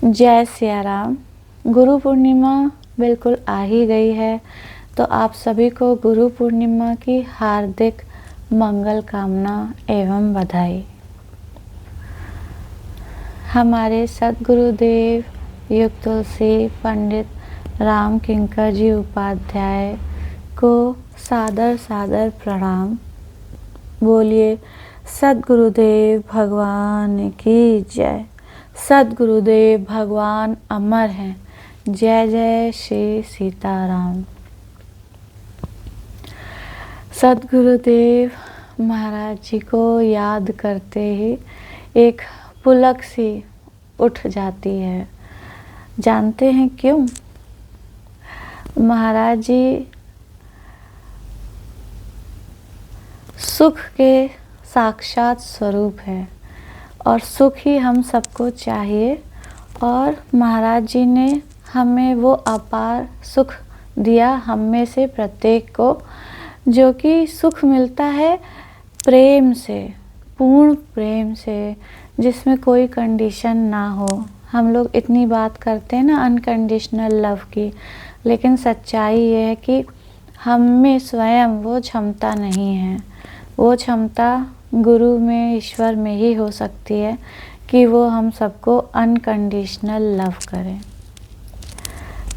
जय सिया राम। गुरु पूर्णिमा बिल्कुल आ ही गई है, तो आप सभी को गुरु पूर्णिमा की हार्दिक मंगल कामना एवं बधाई। हमारे सद्गुरुदेव युग तुलसी पंडित राम किंकर जी उपाध्याय को सादर सादर प्रणाम। बोलिए सद्गुरुदेव भगवान की जय। सद्गुरुदेव भगवान अमर हैं। जय जय श्री सीताराम। सद्गुरुदेव महाराज जी को याद करते ही एक पुलक सी उठ जाती है। जानते हैं क्यों? महाराज जी सुख के साक्षात स्वरूप है और सुख ही हम सबको चाहिए, और महाराज जी ने हमें वो अपार सुख दिया, हम में से प्रत्येक को, जो कि सुख मिलता है प्रेम से, पूर्ण प्रेम से, जिसमें कोई कंडीशन ना हो। हम लोग इतनी बात करते हैं ना अनकंडीशनल लव की, लेकिन सच्चाई ये है कि हम में स्वयं वो क्षमता नहीं है। वो क्षमता गुरु में, ईश्वर में ही हो सकती है कि वो हम सबको अनकंडीशनल लव करें।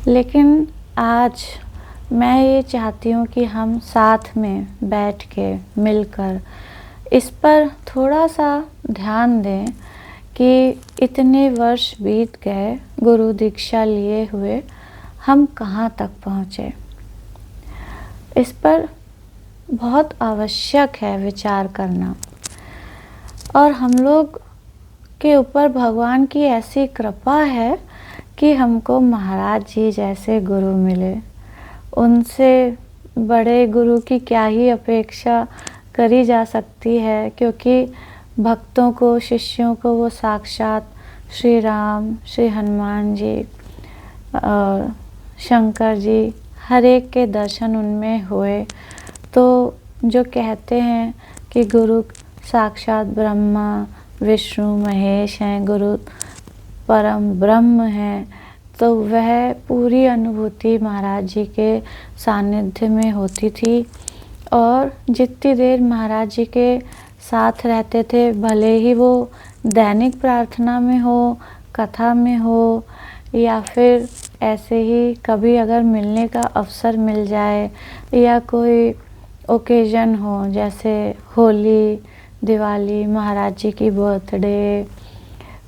लेकिन आज मैं ये चाहती हूँ कि हम साथ में बैठ के मिलकर इस पर थोड़ा सा ध्यान दें कि इतने वर्ष बीत गए गुरु दीक्षा लिए हुए, हम कहाँ तक पहुँचे। इस पर बहुत आवश्यक है विचार करना। और हम लोग के ऊपर भगवान की ऐसी कृपा है कि हमको महाराज जी जैसे गुरु मिले। उनसे बड़े गुरु की क्या ही अपेक्षा करी जा सकती है, क्योंकि भक्तों को, शिष्यों को वो साक्षात श्री राम, श्री हनुमान जी और शंकर जी, हर एक के दर्शन उनमें हुए। तो जो कहते हैं कि गुरु साक्षात ब्रह्मा विष्णु महेश हैं, गुरु परम ब्रह्म हैं, तो वह पूरी अनुभूति महाराज जी के सानिध्य में होती थी। और जितनी देर महाराज जी के साथ रहते थे, भले ही वो दैनिक प्रार्थना में हो, कथा में हो, या फिर ऐसे ही कभी अगर मिलने का अवसर मिल जाए, या कोई ओकेजन हो जैसे होली, दिवाली, महाराज जी की बर्थडे,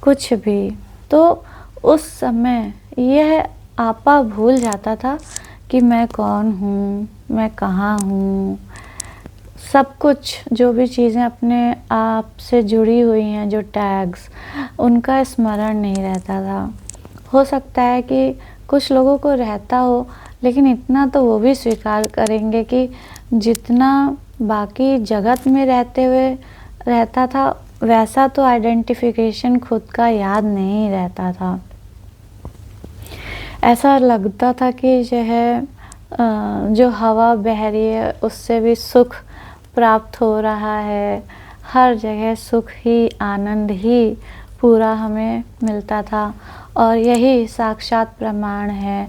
कुछ भी, तो उस समय यह आपा भूल जाता था कि मैं कौन हूँ, मैं कहाँ हूँ। सब कुछ जो भी चीज़ें अपने आप से जुड़ी हुई हैं, जो टैग्स, उनका स्मरण नहीं रहता था। हो सकता है कि कुछ लोगों को रहता हो, लेकिन इतना तो वो भी स्वीकार करेंगे कि जितना बाकी जगत में रहते हुए रहता था, वैसा तो आइडेंटिफिकेशन खुद का याद नहीं रहता था। ऐसा लगता था कि यह जो हवा बह रही है उससे भी सुख प्राप्त हो रहा है। हर जगह सुख ही, आनंद ही पूरा हमें मिलता था। और यही साक्षात प्रमाण है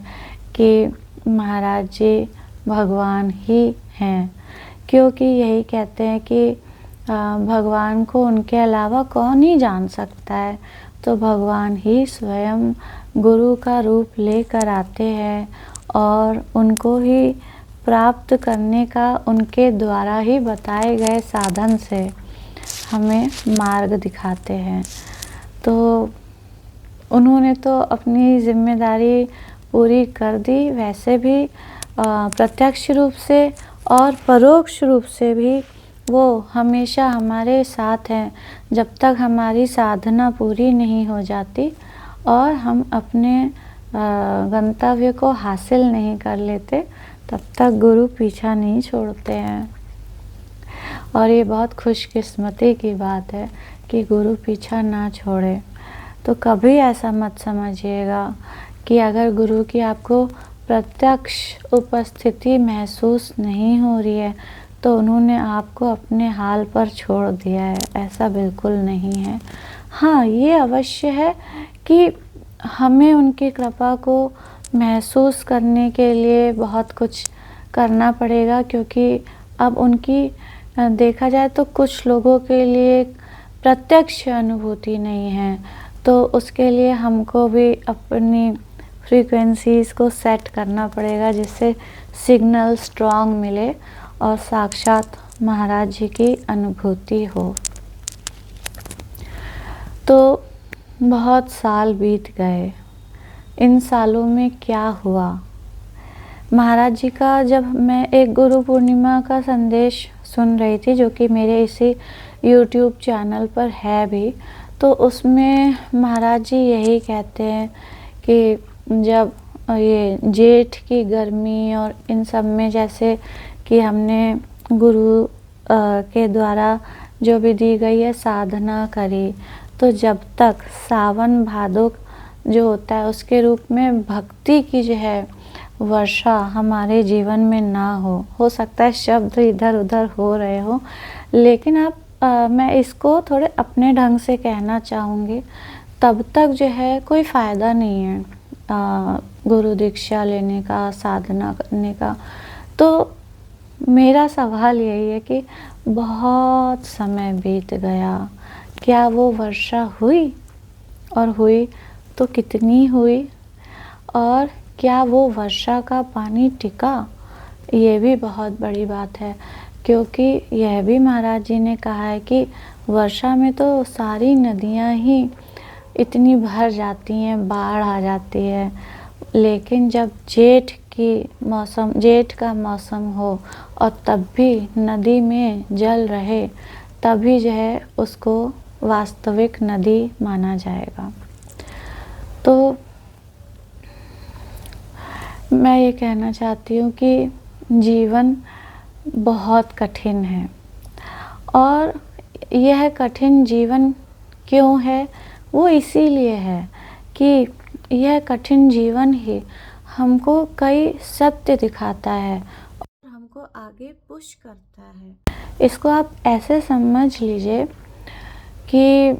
कि महाराज जी भगवान ही हैं, क्योंकि यही कहते हैं कि भगवान को उनके अलावा कौन ही जान सकता है। तो भगवान ही स्वयं गुरु का रूप लेकर आते हैं और उनको ही प्राप्त करने का, उनके द्वारा ही बताए गए साधन से हमें मार्ग दिखाते हैं। तो उन्होंने तो अपनी जिम्मेदारी पूरी कर दी। वैसे भी प्रत्यक्ष रूप से और परोक्ष रूप से भी वो हमेशा हमारे साथ हैं। जब तक हमारी साधना पूरी नहीं हो जाती और हम अपने गंतव्य को हासिल नहीं कर लेते, तब तक गुरु पीछा नहीं छोड़ते हैं। और ये बहुत खुशकिस्मती की बात है कि गुरु पीछा ना छोड़े। तो कभी ऐसा मत समझिएगा कि अगर गुरु की आपको प्रत्यक्ष उपस्थिति महसूस नहीं हो रही है तो उन्होंने आपको अपने हाल पर छोड़ दिया है। ऐसा बिल्कुल नहीं है। हाँ, ये अवश्य है कि हमें उनकी कृपा को महसूस करने के लिए बहुत कुछ करना पड़ेगा, क्योंकि अब उनकी देखा जाए तो कुछ लोगों के लिए प्रत्यक्ष अनुभूति नहीं है, तो उसके लिए हमको भी अपनी फ्रीक्वेंसीज़ को सेट करना पड़ेगा, जिससे सिग्नल स्ट्रॉन्ग मिले और साक्षात महाराज जी की अनुभूति हो। तो बहुत साल बीत गए। इन सालों में क्या हुआ? महाराज जी का जब मैं एक गुरु पूर्णिमा का संदेश सुन रही थी, जो कि मेरे इसी YouTube चैनल पर है भी, तो उसमें महाराज जी यही कहते हैं कि जब ये जेठ की गर्मी और इन सब में, जैसे कि हमने गुरु के द्वारा जो भी दी गई है साधना करी, तो जब तक सावन भादो जो होता है उसके रूप में भक्ति की जो है वर्षा हमारे जीवन में ना हो सकता है शब्द इधर उधर हो रहे हो, लेकिन मैं इसको थोड़े अपने ढंग से कहना चाहूँगी, तब तक जो है कोई फ़ायदा नहीं है गुरु दीक्षा लेने का, साधना करने का। तो मेरा सवाल यही है कि बहुत समय बीत गया, क्या वो वर्षा हुई? और हुई तो कितनी हुई? और क्या वो वर्षा का पानी टिका? ये भी बहुत बड़ी बात है, क्योंकि यह भी महाराज जी ने कहा है कि वर्षा में तो सारी नदियाँ ही इतनी भर जाती हैं, बाढ़ आ जाती है, लेकिन जब जेठ का मौसम हो और तब भी नदी में जल रहे, तभी जो है उसको वास्तविक नदी माना जाएगा। तो मैं ये कहना चाहती हूँ कि जीवन बहुत कठिन है, और यह कठिन जीवन क्यों है? वो इसीलिए है कि यह कठिन जीवन ही हमको कई सत्य दिखाता है और हमको आगे पुश करता है। इसको आप ऐसे समझ लीजिए कि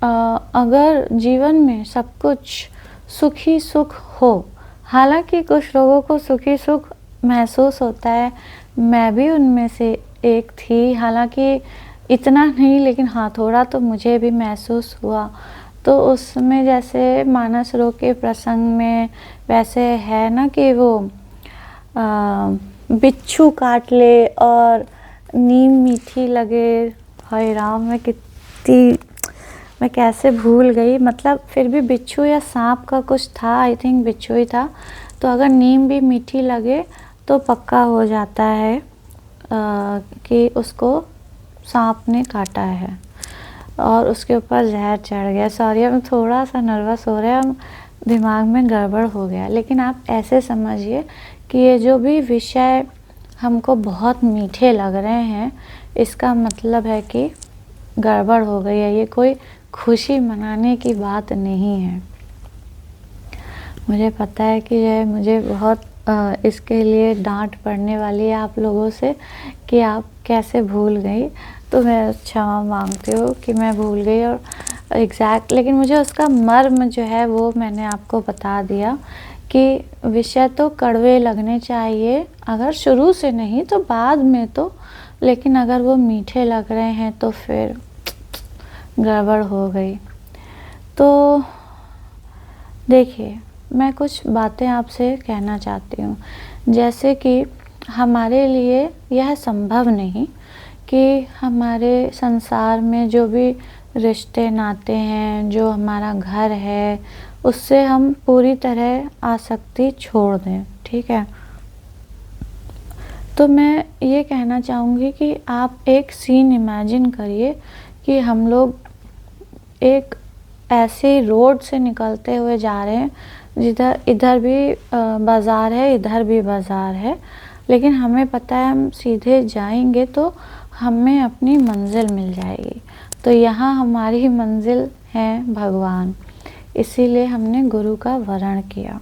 अगर जीवन में सब कुछ सुखी सुख हो, हालांकि कुछ लोगों को सुखी सुख महसूस होता है, मैं भी उनमें से एक थी, हालांकि इतना नहीं, लेकिन हाँ थोड़ा तो मुझे भी महसूस हुआ। तो उसमें जैसे मानस रोग के प्रसंग में वैसे है ना कि वो बिच्छू काट ले और नीम मीठी लगे, हाय राम मैं कैसे भूल गई, मतलब फिर भी बिच्छू या सांप का कुछ था, आई थिंक बिच्छू ही था। तो अगर नीम भी मीठी लगे तो पक्का हो जाता है कि उसको सांप ने काटा है और उसके ऊपर जहर चढ़ गया। सॉरी, हम थोड़ा सा नर्वस हो रहे हैं, दिमाग में गड़बड़ हो गया, लेकिन आप ऐसे समझिए कि ये जो भी विषय हमको बहुत मीठे लग रहे हैं, इसका मतलब है कि गड़बड़ हो गई है, ये कोई खुशी मनाने की बात नहीं है। मुझे पता है कि ये मुझे बहुत इसके लिए डांट पड़ने वाली है आप लोगों से कि आप कैसे भूल गई, तो मैं क्षमा मांगती हूँ कि मैं भूल गई और एग्जैक्ट, लेकिन मुझे उसका मर्म जो है वो मैंने आपको बता दिया कि विषय तो कड़वे लगने चाहिए, अगर शुरू से नहीं तो बाद में तो, लेकिन अगर वो मीठे लग रहे हैं तो फिर गड़बड़ हो गई। तो देखिए, मैं कुछ बातें आपसे कहना चाहती हूँ, जैसे कि हमारे लिए यह संभव नहीं कि हमारे संसार में जो भी रिश्ते नाते हैं, जो हमारा घर है, उससे हम पूरी तरह आसक्ति छोड़ दें, ठीक है। तो मैं ये कहना चाहूँगी कि आप एक सीन इमेजिन करिए कि हम लोग एक ऐसे रोड से निकलते हुए जा रहे हैं जिधर इधर भी बाज़ार है, इधर भी बाज़ार है, लेकिन हमें पता है हम सीधे जाएंगे तो हमें अपनी मंजिल मिल जाएगी। तो यहाँ हमारी मंजिल है भगवान, इसीलिए हमने गुरु का वरण किया।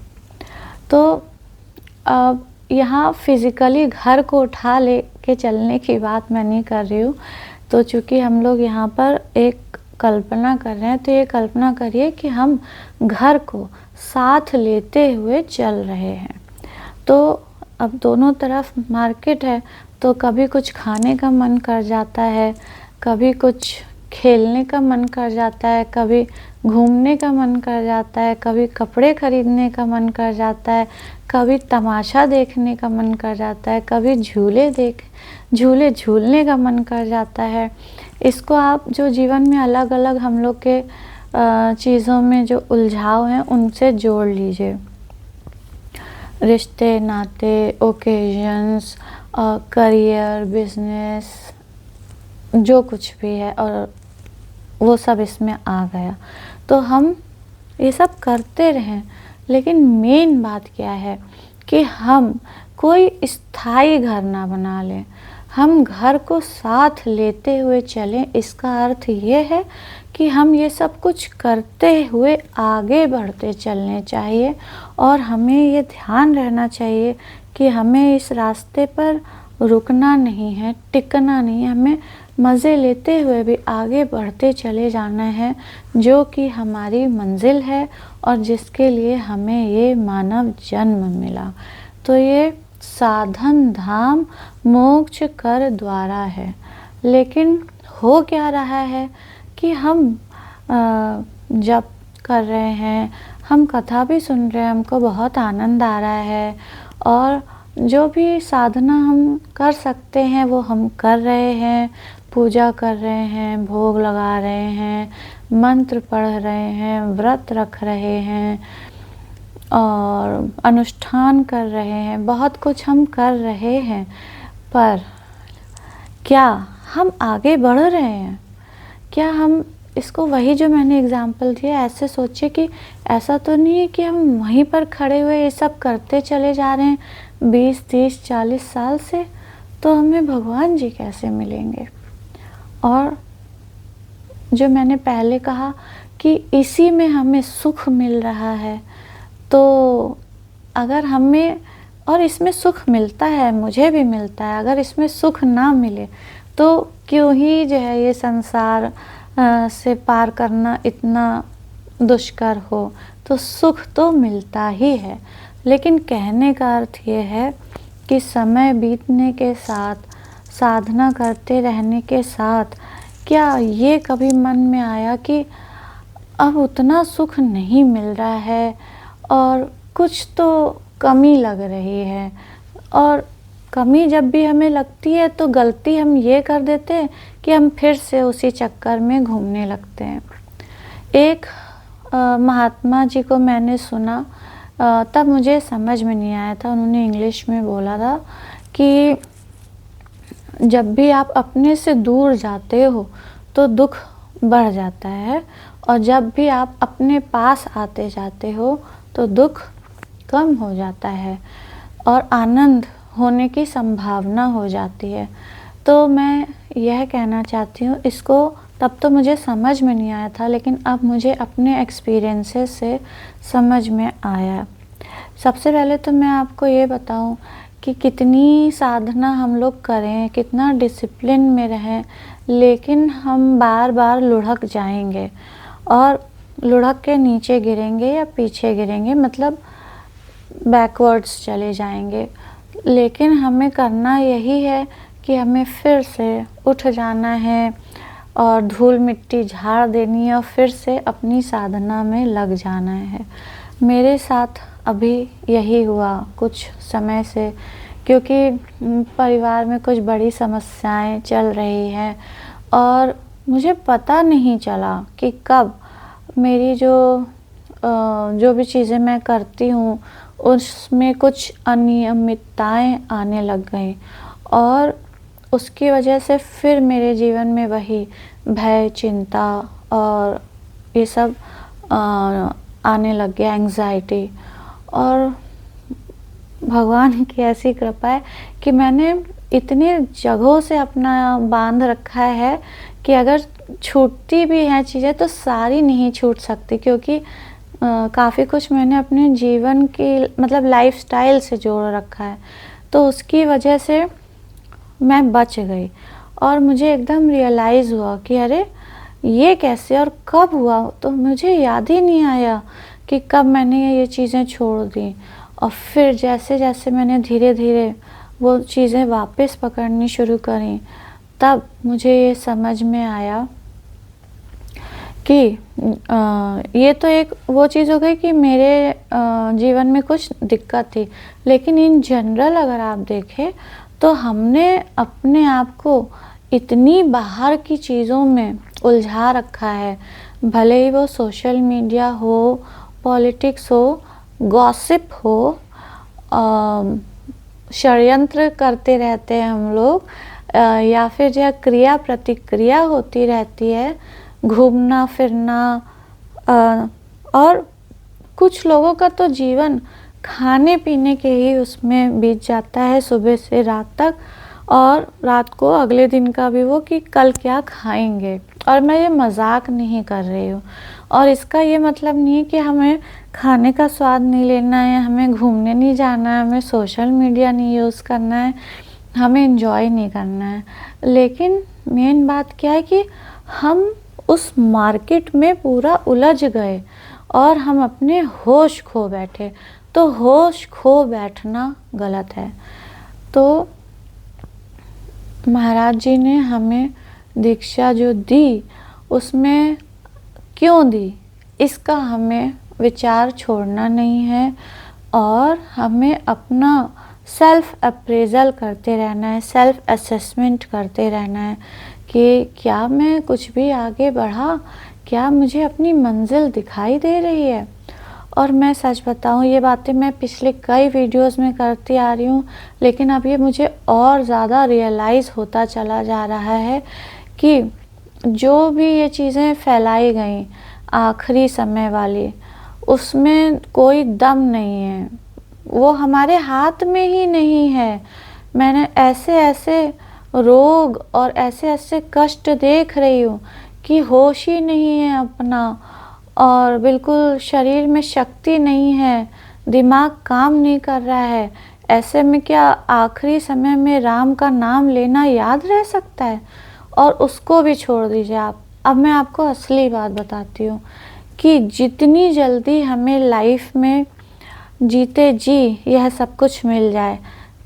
तो अब यहाँ फिज़िकली घर को उठा ले के चलने की बात मैं नहीं कर रही हूँ। तो चूँकि हम लोग यहाँ पर एक कल्पना कर रहे हैं तो ये कल्पना करिए कि हम घर को साथ लेते हुए चल रहे हैं। तो अब दोनों तरफ मार्केट है, तो कभी कुछ खाने का मन कर जाता है, कभी कुछ खेलने का मन कर जाता है, कभी घूमने का मन कर जाता है, कभी कपड़े खरीदने का मन कर जाता है, कभी तमाशा देखने का मन कर जाता है, कभी झूले झूलने का मन कर जाता है। इसको आप जो जीवन में अलग अलग हम लोग के चीज़ों में जो उलझाव हैं उनसे जोड़ लीजिए। रिश्ते, नाते, ओकेजन्स, करियर, बिजनेस, जो कुछ भी है, और वो सब इसमें आ गया। तो हम ये सब करते रहें, लेकिन मेन बात क्या है कि हम कोई स्थायी घर ना बना लें, हम घर को साथ लेते हुए चलें। इसका अर्थ ये है कि हम ये सब कुछ करते हुए आगे बढ़ते चलने चाहिए, और हमें ये ध्यान रहना चाहिए कि हमें इस रास्ते पर रुकना नहीं है, टिकना नहीं है, हमें मज़े लेते हुए भी आगे बढ़ते चले जाना है, जो कि हमारी मंजिल है और जिसके लिए हमें ये मानव जन्म मिला। तो ये साधन धाम मोक्ष कर द्वारा है। लेकिन हो क्या रहा है कि हम जप कर रहे हैं, हम कथा भी सुन रहे हैं, हमको बहुत आनंद आ रहा है, और जो भी साधना हम कर सकते हैं वो हम कर रहे हैं, पूजा कर रहे हैं, भोग लगा रहे हैं, मंत्र पढ़ रहे हैं, व्रत रख रहे हैं और अनुष्ठान कर रहे हैं, बहुत कुछ हम कर रहे हैं। पर क्या हम आगे बढ़ रहे हैं? क्या हम इसको, वही जो मैंने एग्जाम्पल दिया, ऐसे सोचिए कि ऐसा तो नहीं है कि हम वहीं पर खड़े हुए ये सब करते चले जा रहे हैं 20, 30, 40 साल से, तो हमें भगवान जी कैसे मिलेंगे? और जो मैंने पहले कहा कि इसी में हमें सुख मिल रहा है, तो अगर हमें, और इसमें सुख मिलता है, मुझे भी मिलता है, अगर इसमें सुख ना मिले तो क्यों ही जो है ये संसार से पार करना इतना दुष्कर हो। तो सुख तो मिलता ही है, लेकिन कहने का अर्थ ये है कि समय बीतने के साथ, साधना करते रहने के साथ, क्या ये कभी मन में आया कि अब उतना सुख नहीं मिल रहा है और कुछ तो कमी लग रही है? और कमी जब भी हमें लगती है तो गलती हम ये कर देते हैं कि हम फिर से उसी चक्कर में घूमने लगते हैं। एक महात्मा जी को मैंने सुना, तब मुझे समझ में नहीं आया था, उन्होंने इंग्लिश में बोला था कि जब भी आप अपने से दूर जाते हो तो दुख बढ़ जाता है, और जब भी आप अपने पास आते जाते हो तो दुख कम हो जाता है और आनंद होने की संभावना हो जाती है। तो मैं यह कहना चाहती हूँ, इसको तब तो मुझे समझ में नहीं आया था, लेकिन अब मुझे अपने एक्सपीरियंसेस से समझ में आया। सबसे पहले तो मैं आपको ये बताऊँ कि कितनी साधना हम लोग करें, कितना डिसिप्लिन में रहें, लेकिन हम बार बार लुढ़क जाएंगे और लुढ़क के नीचे गिरेंगे या पीछे गिरेंगे, मतलब बैकवर्ड्स चले जाएंगे। लेकिन हमें करना यही है कि हमें फिर से उठ जाना है और धूल मिट्टी झाड़ देनी है और फिर से अपनी साधना में लग जाना है। मेरे साथ अभी यही हुआ कुछ समय से, क्योंकि परिवार में कुछ बड़ी समस्याएं चल रही हैं और मुझे पता नहीं चला कि कब मेरी जो भी चीज़ें मैं करती हूँ उसमें कुछ अनियमितताएं आने लग गई, और उसकी वजह से फिर मेरे जीवन में वही भय, चिंता और ये सब आने लग गया, एंग्जाइटी। और भगवान की ऐसी कृपा है कि मैंने इतने जगहों से अपना बांध रखा है कि अगर छूटती भी हैं चीज़ें तो सारी नहीं छूट सकती, क्योंकि काफ़ी कुछ मैंने अपने जीवन की, मतलब लाइफस्टाइल से जोड़ रखा है, तो उसकी वजह से मैं बच गई। और मुझे एकदम रियलाइज़ हुआ कि अरे ये कैसे और कब हुआ, तो मुझे याद ही नहीं आया कि कब मैंने ये चीज़ें छोड़ दी। और फिर जैसे जैसे मैंने धीरे धीरे वो चीज़ें वापस पकड़नी शुरू करी, तब मुझे ये समझ में आया कि ये तो एक वो चीज़ हो गई कि मेरे जीवन में कुछ दिक्कत थी, लेकिन इन जनरल अगर आप देखें तो हमने अपने आप को इतनी बाहर की चीज़ों में उलझा रखा है, भले ही वो सोशल मीडिया हो, पॉलिटिक्स हो, गॉसिप हो, षड्यंत्र करते रहते हैं हम लोग, या फिर जो क्रिया प्रतिक्रिया होती रहती है, घूमना फिरना, और कुछ लोगों का तो जीवन खाने पीने के ही उसमें बीत जाता है सुबह से रात तक, और रात को अगले दिन का भी वो कि कल क्या खाएंगे। और मैं ये मजाक नहीं कर रही हूँ, और इसका ये मतलब नहीं है कि हमें खाने का स्वाद नहीं लेना है, हमें घूमने नहीं जाना है, हमें सोशल मीडिया नहीं यूज़ करना है, हमें एंजॉय नहीं करना है। लेकिन मेन बात क्या है कि हम उस मार्केट में पूरा उलझ गए और हम अपने होश खो बैठे। तो होश खो बैठना गलत है। तो महाराज जी ने हमें दीक्षा जो दी, उसमें क्यों दी, इसका हमें विचार छोड़ना नहीं है, और हमें अपना सेल्फ अप्रेजल करते रहना है, सेल्फ असेसमेंट करते रहना है कि क्या मैं कुछ भी आगे बढ़ा, क्या मुझे अपनी मंजिल दिखाई दे रही है। और मैं सच बताऊं, ये बातें मैं पिछले कई वीडियोस में करती आ रही हूँ, लेकिन अब ये मुझे और ज़्यादा रियलाइज़ होता चला जा रहा है कि जो भी ये चीज़ें फैलाई गई आखिरी समय वाली, उसमें कोई दम नहीं है, वो हमारे हाथ में ही नहीं है। मैंने ऐसे ऐसे रोग और ऐसे ऐसे कष्ट देख रही हूँ कि होश ही नहीं है अपना, और बिल्कुल शरीर में शक्ति नहीं है, दिमाग काम नहीं कर रहा है। ऐसे में क्या आखिरी समय में राम का नाम लेना याद रह सकता है? और उसको भी छोड़ दीजिए आप। अब मैं आपको असली बात बताती हूँ कि जितनी जल्दी हमें लाइफ में जीते जी यह सब कुछ मिल जाए,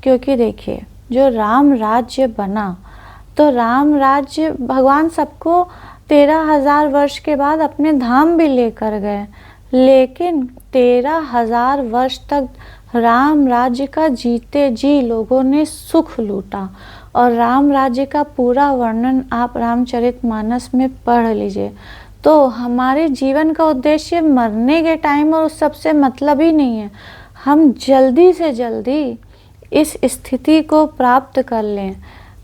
क्योंकि देखिए जो राम राज्य बना, तो राम राज्य भगवान सबको 13,000 वर्ष के बाद अपने धाम भी लेकर गए, लेकिन 13,000 वर्ष तक राम राज्य का जीते जी लोगों ने सुख लूटा। और राम राज्य का पूरा वर्णन आप रामचरितमानस में पढ़ लीजिए। तो हमारे जीवन का उद्देश्य मरने के टाइम और उस सब से मतलब ही नहीं है। हम जल्दी से जल्दी इस स्थिति को प्राप्त कर लें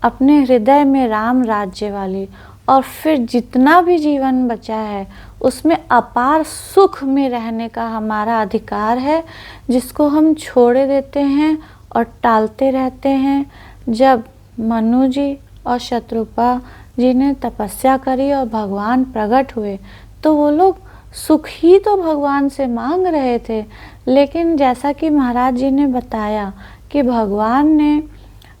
अपने हृदय में राम राज्य वाली, और फिर जितना भी जीवन बचा है उसमें अपार सुख में रहने का हमारा अधिकार है, जिसको हम छोड़े देते हैं और टालते रहते हैं। जब मनु जी और शत्रुपा जी ने तपस्या करी और भगवान प्रकट हुए, तो वो लोग सुख ही तो भगवान से मांग रहे थे, लेकिन जैसा कि महाराज जी ने बताया कि भगवान ने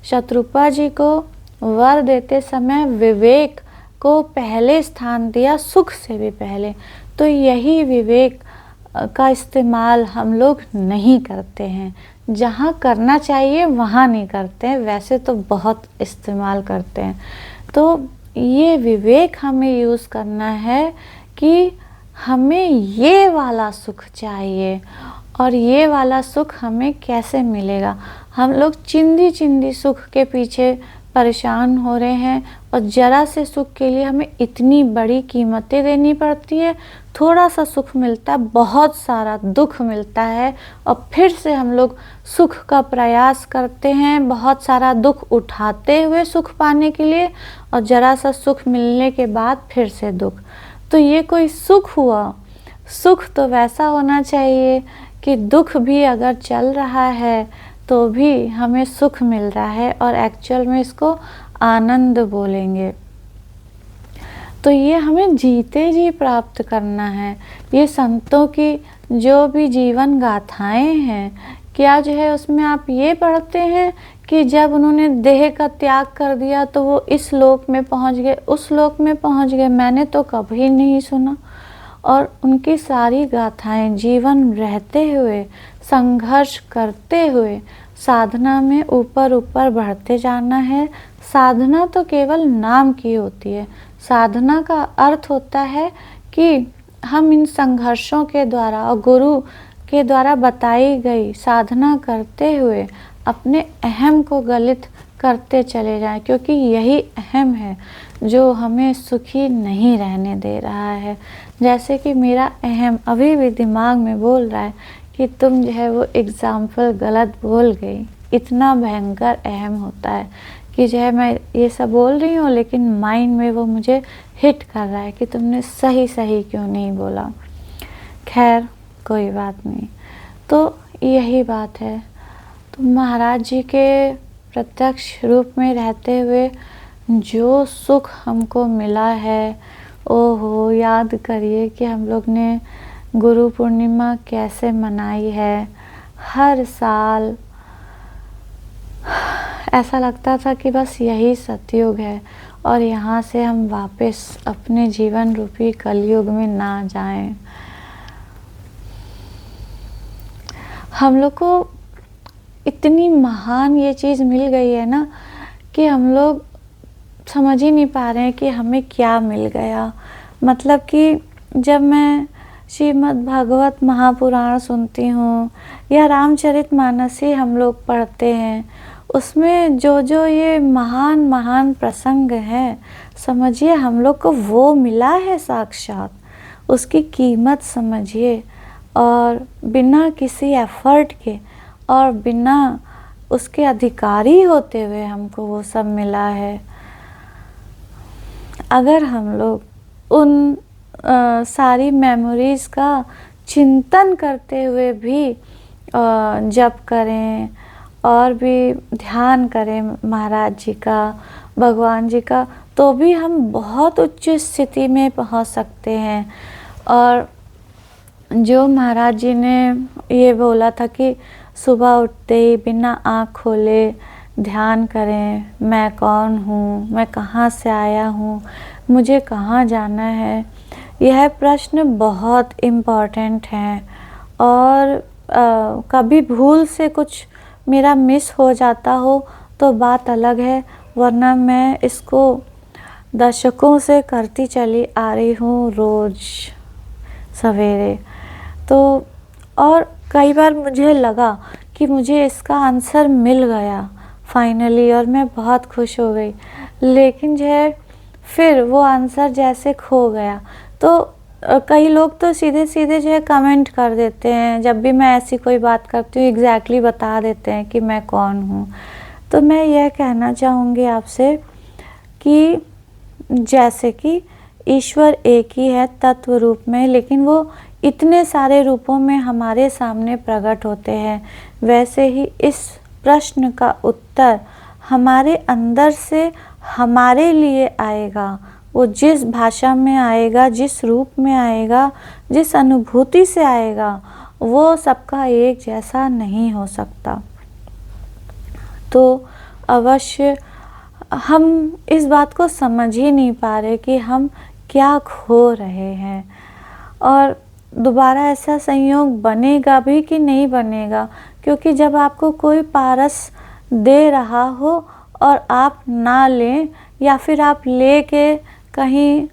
शत्रुपा जी को वर देते समय विवेक को पहले स्थान दिया, सुख से भी पहले। तो यही विवेक का इस्तेमाल हम लोग नहीं करते हैं, जहाँ करना चाहिए वहाँ नहीं करते हैं, वैसे तो बहुत इस्तेमाल करते हैं। तो ये विवेक हमें यूज़ करना है कि हमें ये वाला सुख चाहिए, और ये वाला सुख हमें कैसे मिलेगा। हम लोग चिंदी चिंदी सुख के पीछे परेशान हो रहे हैं, और ज़रा से सुख के लिए हमें इतनी बड़ी कीमतें देनी पड़ती है। थोड़ा सा सुख मिलता है, बहुत सारा दुख मिलता है, और फिर से हम लोग सुख का प्रयास करते हैं, बहुत सारा दुख उठाते हुए सुख पाने के लिए, और ज़रा सा सुख मिलने के बाद फिर से दुख। तो ये कोई सुख हुआ? सुख तो वैसा होना चाहिए कि दुख भी अगर चल रहा है तो भी हमें सुख मिल रहा है, और एक्चुअल में इसको आनंद बोलेंगे। तो ये हमें जीते जी प्राप्त करना है। ये संतों की जो भी जीवन गाथाएं हैं क्या जो है उसमें आप ये पढ़ते हैं कि जब उन्होंने देह का त्याग कर दिया तो वो इस लोक में पहुंच गए, उस लोक में पहुंच गए? मैंने तो कभी नहीं सुना। और उनकी सारी गाथाएं जीवन रहते हुए, संघर्ष करते हुए, साधना में ऊपर ऊपर बढ़ते जाना है। साधना तो केवल नाम की होती है। साधना का अर्थ होता है कि हम इन संघर्षों के द्वारा और गुरु के द्वारा बताई गई साधना करते हुए अपने अहम को गलित करते चले जाएं, क्योंकि यही अहम है जो हमें सुखी नहीं रहने दे रहा है। जैसे कि मेरा अहम अभी भी दिमाग में बोल रहा है कि तुम जो है वो एग्ज़ाम्पल गलत बोल गई। इतना भयंकर अहम होता है कि जो है मैं ये सब बोल रही हूँ, लेकिन माइंड में वो मुझे हिट कर रहा है कि तुमने सही सही क्यों नहीं बोला। खैर कोई बात नहीं। तो यही बात है। तो महाराज जी के प्रत्यक्ष रूप में रहते हुए जो सुख हमको मिला है, ओहो, याद करिए कि हम लोग ने गुरु पूर्णिमा कैसे मनाई है। हर साल ऐसा लगता था कि बस यही सतयुग है और यहाँ से हम वापस अपने जीवन रूपी कलयुग में ना जाएं। हम लोग को इतनी महान ये चीज़ मिल गई है ना कि हम लोग समझ ही नहीं पा रहे हैं कि हमें क्या मिल गया। मतलब कि जब मैं श्रीमद् भागवत महापुराण सुनती हूँ या रामचरितमानस ही हम लोग पढ़ते हैं, उसमें जो जो ये महान महान प्रसंग हैं, समझिए हम लोग को वो मिला है साक्षात। उसकी कीमत समझिए, और बिना किसी एफर्ट के और बिना उसके अधिकारी होते हुए हमको वो सब मिला है। अगर हम लोग उन सारी मेमोरीज़ का चिंतन करते हुए भी जप करें और भी ध्यान करें महाराज जी का, भगवान जी का, तो भी हम बहुत उच्च स्थिति में पहुंच सकते हैं। और जो महाराज जी ने ये बोला था कि सुबह उठते ही बिना आँख खोले ध्यान करें, मैं कौन हूँ, मैं कहाँ से आया हूँ, मुझे कहाँ जाना है। यह प्रश्न बहुत इम्पॉर्टेंट है। और कभी भूल से कुछ मेरा मिस हो जाता हो तो बात अलग है, वरना मैं इसको दशकों से करती चली आ रही हूँ रोज़ सवेरे। तो और कई बार मुझे लगा कि मुझे इसका आंसर मिल गया फाइनली और मैं बहुत खुश हो गई, लेकिन जो है फिर वो आंसर जैसे खो गया। तो कई लोग तो सीधे सीधे जो है कमेंट कर देते हैं, जब भी मैं ऐसी कोई बात करती हूँ एग्जैक्टली बता देते हैं कि मैं कौन हूँ। तो मैं यह कहना चाहूँगी आपसे कि जैसे कि ईश्वर एक ही है तत्व रूप में, लेकिन वो इतने सारे रूपों में हमारे सामने प्रकट होते हैं, वैसे ही इस प्रश्न का उत्तर हमारे अंदर से हमारे लिए आएगा। वो जिस भाषा में आएगा, जिस रूप में आएगा, जिस अनुभूति से आएगा, वो सबका एक जैसा नहीं हो सकता। तो अवश्य हम इस बात को समझ ही नहीं पा रहे कि हम क्या खो रहे हैं, और दोबारा ऐसा संयोग बनेगा भी कि नहीं बनेगा। क्योंकि जब आपको कोई पारस दे रहा हो और आप ना लें, या फिर आप ले के कहीं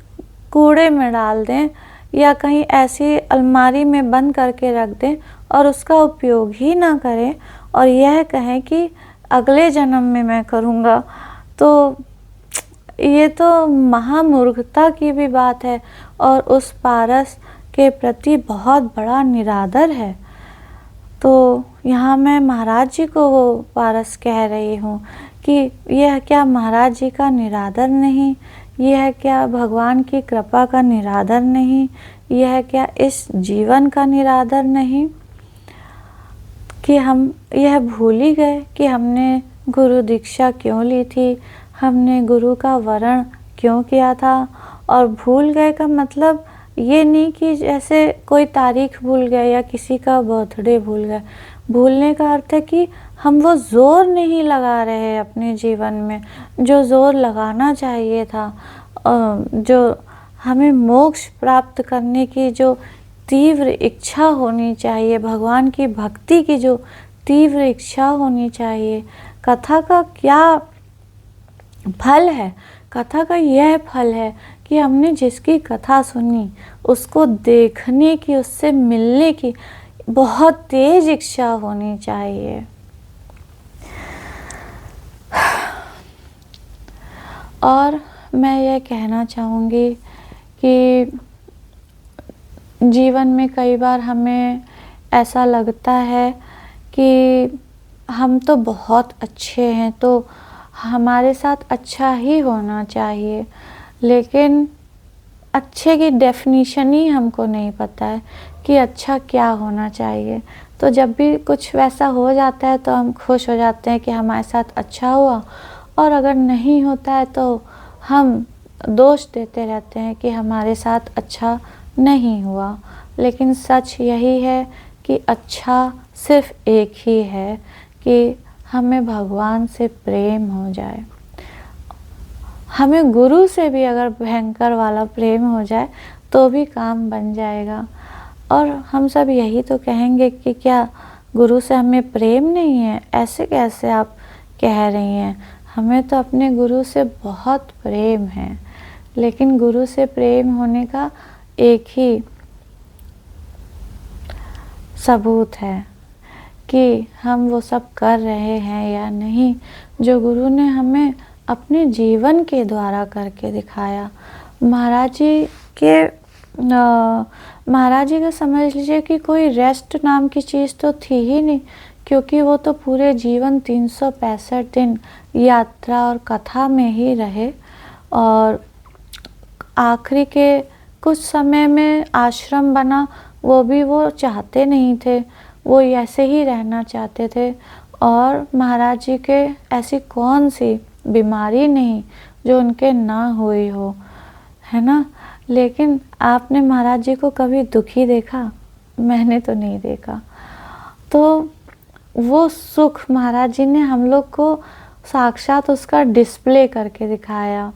कूड़े में डाल दें या कहीं ऐसी अलमारी में बंद करके रख दें और उसका उपयोग ही ना करें और यह कहें कि अगले जन्म में मैं करूँगा, तो ये तो महामूर्खता की भी बात है और उस पारस के प्रति बहुत बड़ा निरादर है। तो यहाँ मैं महाराज जी को वो पारस कह रही हूँ कि यह क्या महाराज जी का निरादर नहीं, यह क्या भगवान की कृपा का निरादर नहीं, यह क्या इस जीवन का निरादर नहीं कि हम यह भूल ही गए कि हमने गुरु दीक्षा क्यों ली थी, हमने गुरु का वरण क्यों किया था। और भूल गए का मतलब ये नहीं कि जैसे कोई तारीख भूल गए या किसी का बर्थडे भूल गए। भूलने का अर्थ है कि हम वो ज़ोर नहीं लगा रहे अपने जीवन में जो ज़ोर लगाना चाहिए था। जो हमें मोक्ष प्राप्त करने की जो तीव्र इच्छा होनी चाहिए, भगवान की भक्ति की जो तीव्र इच्छा होनी चाहिए। कथा का क्या फल है? कथा का यह फल है कि हमने जिसकी कथा सुनी उसको देखने की, उससे मिलने की बहुत तेज इच्छा होनी चाहिए। और मैं यह कहना चाहूँगी कि जीवन में कई बार हमें ऐसा लगता है कि हम तो बहुत अच्छे हैं, तो हमारे साथ अच्छा ही होना चाहिए, लेकिन अच्छे की डेफिनीशन ही हमको नहीं पता है कि अच्छा क्या होना चाहिए। तो जब भी कुछ वैसा हो जाता है तो हम खुश हो जाते हैं कि हमारे साथ अच्छा हुआ, और अगर नहीं होता है तो हम दोष देते रहते हैं कि हमारे साथ अच्छा नहीं हुआ। लेकिन सच यही है कि अच्छा सिर्फ एक ही है कि हमें भगवान से प्रेम हो जाए। हमें गुरु से भी अगर भयंकर वाला प्रेम हो जाए तो भी काम बन जाएगा। और हम सब यही तो कहेंगे कि क्या गुरु से हमें प्रेम नहीं है? ऐसे कैसे आप कह रही हैं? हमें तो अपने गुरु से बहुत प्रेम है, लेकिन गुरु से प्रेम होने का एक ही सबूत है कि हम वो सब कर रहे हैं या नहीं जो गुरु ने हमें अपने जीवन के द्वारा करके दिखाया। महाराज जी का समझ लीजिए कि कोई रेस्ट नाम की चीज़ तो थी ही नहीं, क्योंकि वो तो पूरे जीवन 365 दिन यात्रा और कथा में ही रहे, और आखिरी के कुछ समय में आश्रम बना, वो भी वो चाहते नहीं थे, वो ऐसे ही रहना चाहते थे। और महाराज जी के ऐसी कौन सी बीमारी नहीं जो उनके ना हुई हो, है ना। लेकिन आपने महाराज जी को कभी दुखी देखा? मैंने तो नहीं देखा। तो वो सुख महाराज जी ने हम लोग को साक्षात उसका डिस्प्ले करके दिखाया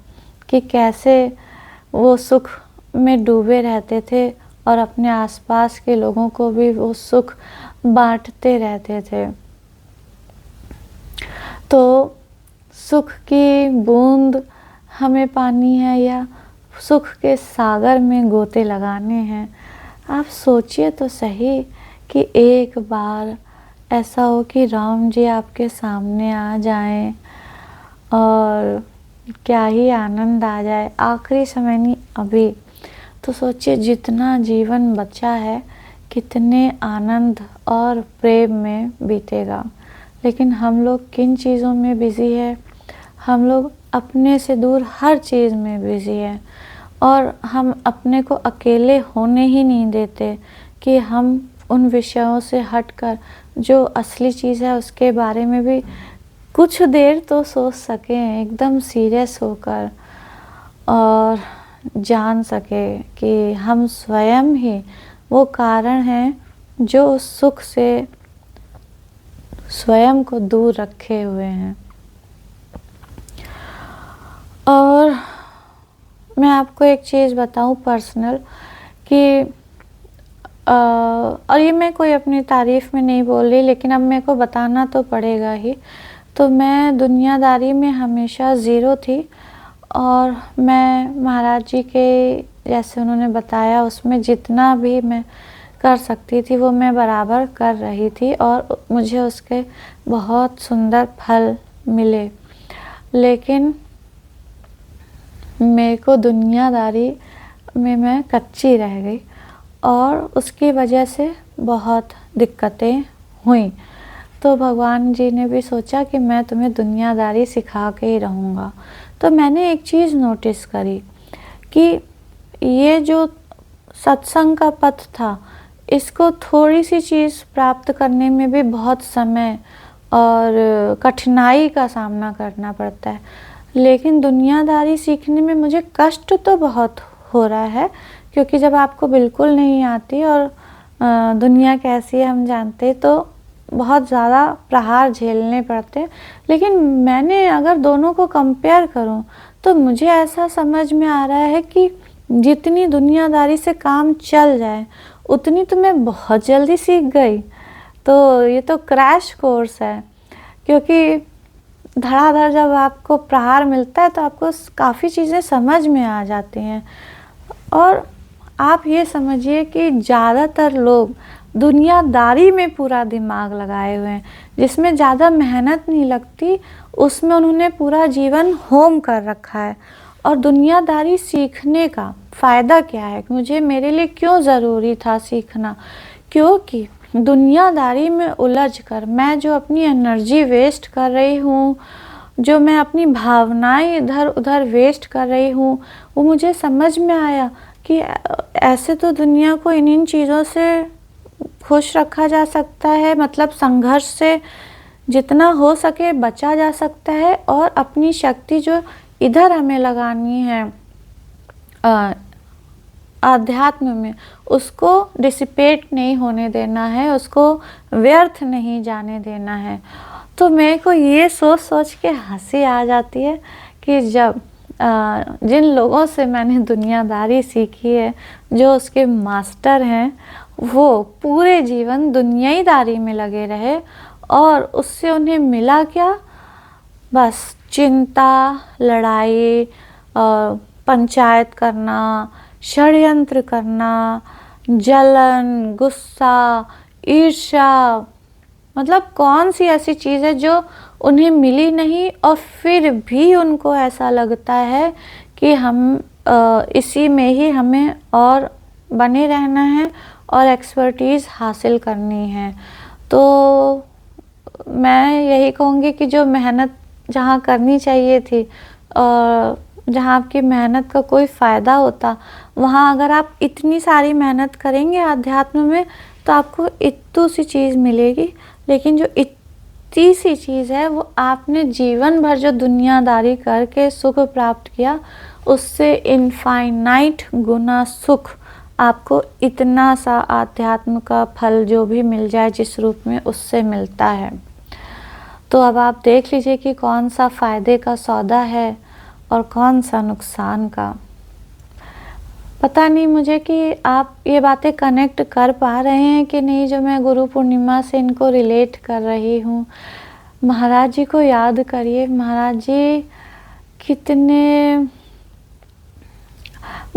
कि कैसे वो सुख में डूबे रहते थे और अपने आसपास के लोगों को भी वो सुख बांटते रहते थे। तो सुख की बूंद हमें पानी है या सुख के सागर में गोते लगाने हैं? आप सोचिए तो सही कि एक बार ऐसा हो कि राम जी आपके सामने आ जाएं और क्या ही आनंद आ जाए। आखिरी समय नहीं, अभी तो सोचिए जितना जीवन बचा है कितने आनंद और प्रेम में बीतेगा। लेकिन हम लोग किन चीज़ों में बिज़ी है? हम लोग अपने से दूर हर चीज़ में बिज़ी है, और हम अपने को अकेले होने ही नहीं देते कि हम उन विषयों से हटकर जो असली चीज़ है उसके बारे में भी कुछ देर तो सोच सकें, एकदम सीरियस होकर, और जान सके कि हम स्वयं ही वो कारण हैं जो उस सुख से स्वयं को दूर रखे हुए हैं। और मैं आपको एक चीज़ बताऊं पर्सनल कि और ये मैं कोई अपनी तारीफ़ में नहीं बोल रही, लेकिन अब मेरे को बताना तो पड़ेगा ही। तो मैं दुनियादारी में हमेशा ज़ीरो थी, और मैं महाराज जी के जैसे उन्होंने बताया उसमें जितना भी मैं कर सकती थी वो मैं बराबर कर रही थी, और मुझे उसके बहुत सुंदर फल मिले। लेकिन मेरे को दुनियादारी में मैं कच्ची रह गई, और उसकी वजह से बहुत दिक्कतें हुई। तो भगवान जी ने भी सोचा कि मैं तुम्हें दुनियादारी सिखा के ही रहूँगा। तो मैंने एक चीज़ नोटिस करी कि ये जो सत्संग का पथ था, इसको थोड़ी सी चीज़ प्राप्त करने में भी बहुत समय और कठिनाई का सामना करना पड़ता है। लेकिन दुनियादारी सीखने में मुझे कष्ट तो बहुत हो रहा है, क्योंकि जब आपको बिल्कुल नहीं आती और दुनिया कैसी है हम जानते, तो बहुत ज़्यादा प्रहार झेलने पड़ते हैं। लेकिन मैंने अगर दोनों को कंपेयर करूं तो मुझे ऐसा समझ में आ रहा है कि जितनी दुनियादारी से काम चल जाए उतनी तो मैं बहुत जल्दी सीख गई। तो ये तो क्रैश कोर्स है, क्योंकि धड़ाधड़ जब आपको प्रहार मिलता है तो आपको काफ़ी चीज़ें समझ में आ जाती हैं। और आप ये समझिए कि ज़्यादातर लोग दुनियादारी में पूरा दिमाग लगाए हुए हैं, जिसमें ज़्यादा मेहनत नहीं लगती, उसमें उन्होंने पूरा जीवन होम कर रखा है। और दुनियादारी सीखने का फ़ायदा क्या है, मुझे मेरे लिए क्यों ज़रूरी था सीखना, क्योंकि दुनियादारी में उलझ कर मैं जो अपनी एनर्जी वेस्ट कर रही हूँ, जो मैं अपनी भावनाएं इधर उधर वेस्ट कर रही हूँ, वो मुझे समझ में आया कि ऐसे तो दुनिया को इन चीज़ों से खुश रखा जा सकता है, मतलब संघर्ष से जितना हो सके बचा जा सकता है। और अपनी शक्ति जो इधर हमें लगानी है आध्यात्म में, उसको डिसिपेट नहीं होने देना है, उसको व्यर्थ नहीं जाने देना है। तो मेरे को ये सोच सोच के हंसी आ जाती है कि जब जिन लोगों से मैंने दुनियादारी सीखी है, जो उसके मास्टर हैं, वो पूरे जीवन दुनियादारी में लगे रहे और उससे उन्हें मिला क्या, बस चिंता, लड़ाई, पंचायत करना, षड्यंत्र करना, जलन, गुस्सा, ईर्ष्या, मतलब कौन सी ऐसी चीज़ है जो उन्हें मिली नहीं और फिर भी उनको ऐसा लगता है कि हम इसी में ही हमें और बने रहना है और एक्सपर्टीज़ हासिल करनी है। तो मैं यही कहूँगी कि जो मेहनत जहाँ करनी चाहिए थी और जहाँ आपकी मेहनत का कोई फ़ायदा होता, वहाँ अगर आप इतनी सारी मेहनत करेंगे आध्यात्म में तो आपको इतनी सी चीज़ मिलेगी। लेकिन जो इतनी सी चीज़ है वो आपने जीवन भर जो दुनियादारी करके सुख प्राप्त किया, उससे इनफाइनाइट गुना सुख आपको इतना सा आध्यात्म का फल जो भी मिल जाए जिस रूप में, उससे मिलता है। तो अब आप देख लीजिए कि कौन सा फ़ायदे का सौदा है और कौन सा नुकसान का। पता नहीं मुझे कि आप ये बातें कनेक्ट कर पा रहे हैं कि नहीं, जो मैं गुरु पूर्णिमा से इनको रिलेट कर रही हूँ। महाराज जी को याद करिए, महाराज जी कितने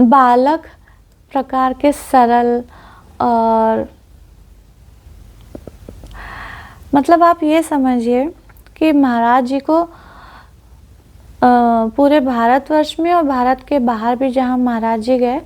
बालक प्रकार के सरल, और मतलब आप ये समझिए कि महाराज जी को पूरे भारतवर्ष में और भारत के बाहर भी जहाँ महाराज जी गए,